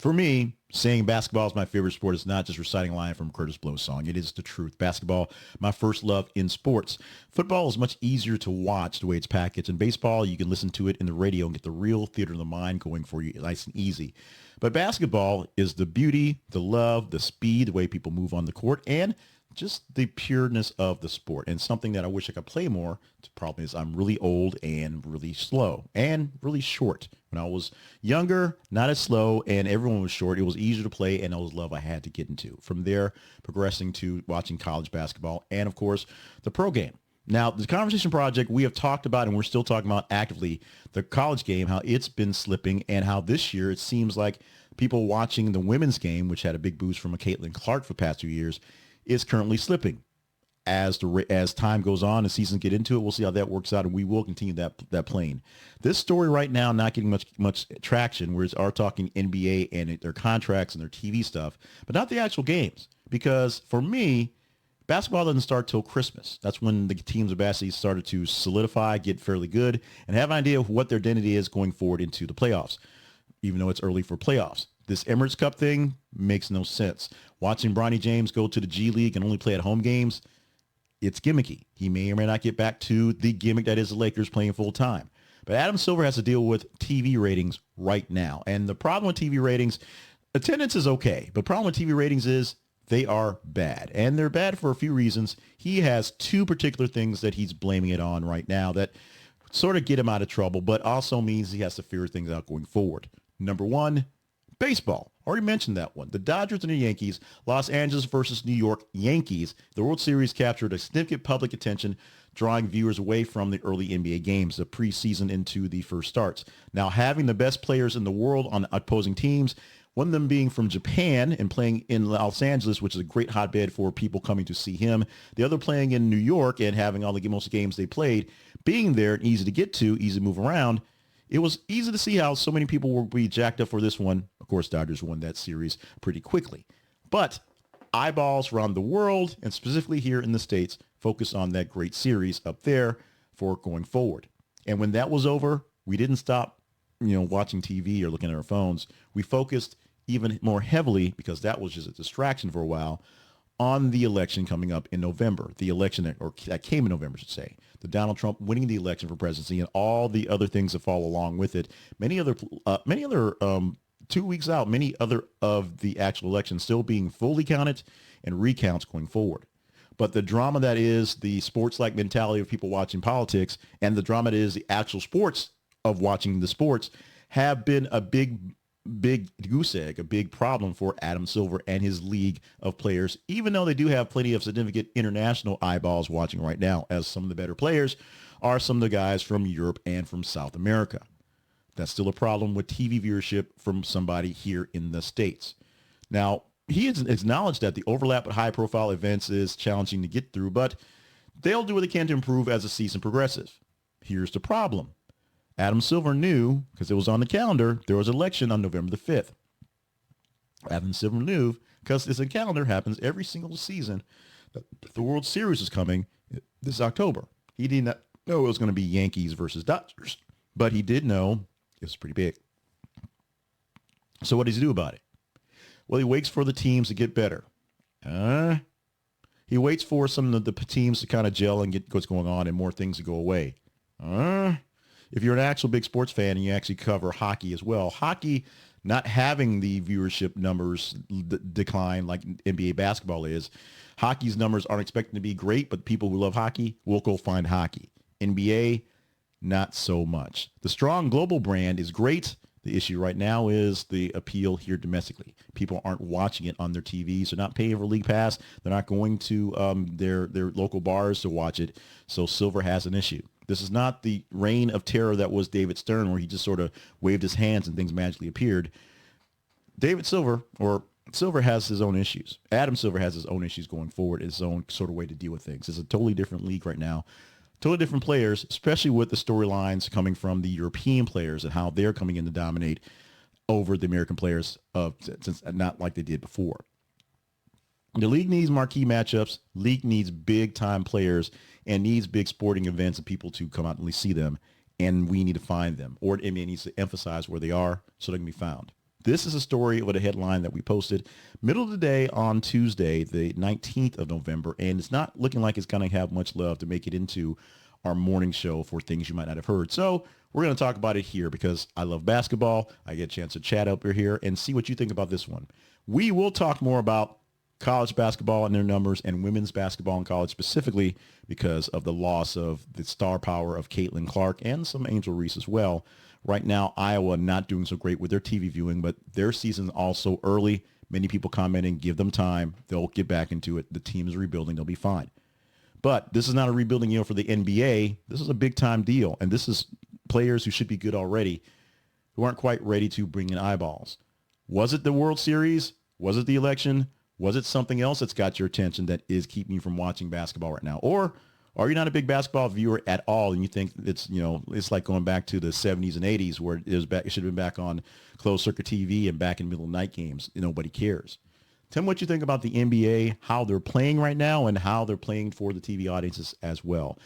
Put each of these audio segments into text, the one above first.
For me, saying basketball is my favorite sport is not just reciting a line from Curtis Blow's song. It is the truth. Basketball, my first love in sports. Football is much easier to watch the way it's packaged. In baseball, you can listen to it in the radio and get the real theater of the mind going for you, nice and easy. But basketball is the beauty, the love, the speed, the way people move on the court, and just the pureness of the sport, and something that I wish I could play more. The problem is I'm really old and really slow and really short. When I was younger, not as slow, and everyone was short, it was easier to play, and that was love I had to get into. From there, progressing to watching college basketball and, of course, the pro game. Now, the Conversation Project, we have talked about, and we're still talking about actively, the college game, how it's been slipping, and how this year it seems like people watching the women's game, which had a big boost from a Caitlin Clark for the past 2 years, is currently slipping. As time goes on and seasons get into it, we'll see how that works out, and we will continue that plane. This story right now not getting much traction, whereas are talking NBA and their contracts and their TV stuff, but not the actual games. Because for me, basketball doesn't start till Christmas. That's when the teams of basketball started to solidify, get fairly good, and have an idea of what their identity is going forward into the playoffs, even though it's early for playoffs. This Emirates Cup thing makes no sense. Watching Bronny James go to the G League and only play at home games, it's gimmicky. He may or may not get back to the gimmick that is the Lakers playing full time. But Adam Silver has to deal with TV ratings right now. And the problem with TV ratings, attendance is okay, but the problem with TV ratings is they are bad. And they're bad for a few reasons. He has two particular things that he's blaming it on right now that sort of get him out of trouble, but also means he has to figure things out going forward. Number one, baseball. Already mentioned that one. The Dodgers and the Yankees, Los Angeles versus New York Yankees. The World Series captured a significant public attention, drawing viewers away from the early NBA games, the preseason into the first starts. Now, having the best players in the world on opposing teams, one of them being from Japan and playing in Los Angeles, which is a great hotbed for people coming to see him. The other playing in New York and having all the most games they played, being there and easy to get to, easy to move around. It was easy to see how so many people will be jacked up for this one. Of course, Dodgers won that series pretty quickly. But eyeballs around the world, and specifically here in the States, focus on that great series up there for going forward. And when that was over, we didn't stop, watching TV or looking at our phones. We focused even more heavily, because that was just a distraction for a while, on the election coming up in November, the election that came in November, I should say, the Donald Trump winning the election for presidency and all the other things that follow along with it. Many other 2 weeks out, many other of the actual elections still being fully counted and recounts going forward. But the drama that is the sports-like mentality of people watching politics and the drama that is the actual sports of watching the sports have been a big goose egg, a big problem for Adam Silver and his league of players, even though they do have plenty of significant international eyeballs watching right now, as some of the better players are some of the guys from Europe and from South America. That's still a problem with TV viewership from somebody here in the States. Now, he has acknowledged that the overlap with high-profile events is challenging to get through, but they'll do what they can to improve as the season progresses. Here's the problem. Adam Silver knew, because it was on the calendar, there was an election on November the 5th. Adam Silver knew, because this calendar happens every single season, that the World Series is coming this October. He did not know it was going to be Yankees versus Dodgers, but he did know it was pretty big. So what does he do about it? Well, he waits for the teams to get better. He waits for some of the teams to kind of gel and get what's going on and more things to go away. If you're an actual big sports fan and you actually cover hockey as well, hockey not having the viewership numbers decline like NBA basketball is, hockey's numbers aren't expected to be great, but people who love hockey will go find hockey. NBA, not so much. The strong global brand is great. The issue right now is the appeal here domestically. People aren't watching it on their TVs. They're not paying for League Pass. They're not going to their local bars to watch it. So Silver has an issue. This is not the reign of terror that was David Stern, where he just sort of waved his hands and things magically appeared. Silver has his own issues. Adam Silver has his own issues going forward, his own sort of way to deal with things. It's a totally different league right now. Totally different players, especially with the storylines coming from the European players and how they're coming in to dominate over the American players, since not like they did before. The league needs marquee matchups. League needs big-time players and needs big sporting events and people to come out and at least see them. And we need to find them. Or NBA needs to emphasize where they are so they can be found. This is a story with a headline that we posted middle of the day on Tuesday, the 19th of November, and it's not looking like it's going to have much love to make it into our morning show for things you might not have heard. So we're going to talk about it here because I love basketball. I get a chance to chat up here and see what you think about this one. We will talk more about college basketball and their numbers and women's basketball in college specifically because of the loss of the star power of Caitlin Clark and some Angel Reese as well. Right now, Iowa not doing so great with their TV viewing, but their season also early. Many people commenting, give them time. They'll get back into it. The team is rebuilding. They'll be fine. But this is not a rebuilding year for the NBA. This is a big time deal. And this is players who should be good already who aren't quite ready to bring in eyeballs. Was it the World Series? Was it the election? Was it something else that's got your attention that is keeping you from watching basketball right now? Or are you not a big basketball viewer at all and you think it's, it's like going back to the 70s and 80s where it should have been back on closed circuit TV and back in middle of night games. Nobody cares. Tell me what you think about the NBA, how they're playing right now, and how they're playing for the TV audiences as well.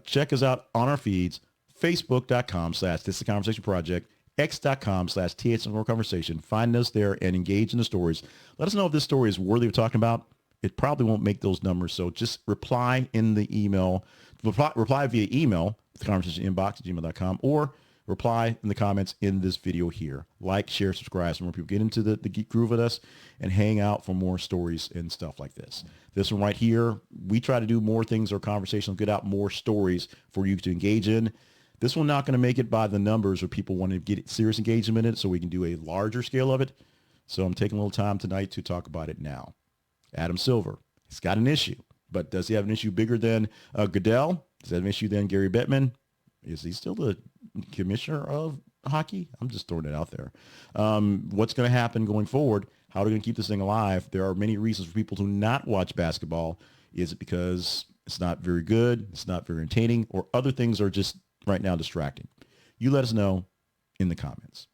Check us out on our feeds, facebook.com/This is the Conversation Project, x.com/TH Conversation. Find us there and engage in the stories. Let us know if this story is worthy of talking about. It probably won't make those numbers, so just reply in the email. Reply via email, the conversation inbox at gmail.com, or reply in the comments in this video here. Like, share, subscribe so more people get into the geek groove with us and hang out for more stories and stuff like this. This one right here, we try to do more things or conversational, get out more stories for you to engage in. This one not going to make it by the numbers or people want to get serious engagement in it so we can do a larger scale of it. So I'm taking a little time tonight to talk about it now. Adam Silver, he's got an issue, but does he have an issue bigger than Goodell? Does he have an issue than Gary Bettman? Is he still the commissioner of hockey? I'm just throwing it out there. What's going to happen going forward? How are we going to keep this thing alive? There are many reasons for people to not watch basketball. Is it because it's not very good, it's not very entertaining, or other things are just right now distracting? You let us know in the comments.